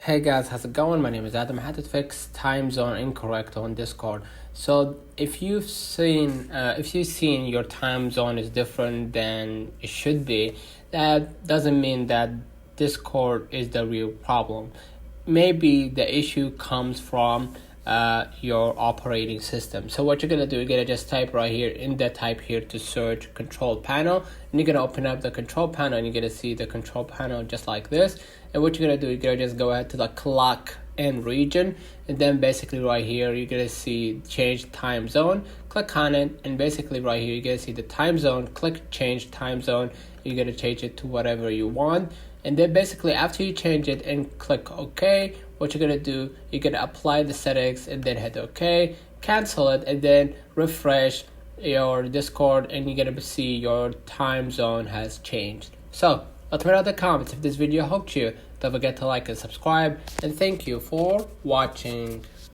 Hey guys, how's it going? My name is Adam. I had to fix time zone incorrect on Discord. So if you've seen your time zone is different than it should be, that doesn't mean that Discord is the real problem. Maybe the issue comes from your operating system. So what you're gonna do, you're gonna just type right here in the type here to search control panel, and you're gonna open up the control panel and you're gonna see the control panel just like this. And what you're gonna do, you're gonna just go ahead to the clock and region, and then basically right here you're gonna see change time zone. Click on it, and basically right here you're gonna see the time zone. Click change time zone. You're gonna change it to whatever you want, and then basically after you change it and click OK, what you're gonna do, you're gonna apply the settings and then hit OK, cancel it, and then refresh your Discord, and you're gonna see your time zone has changed. So let me know in the comments if this video helped you. Don't forget to like and subscribe, and thank you for watching.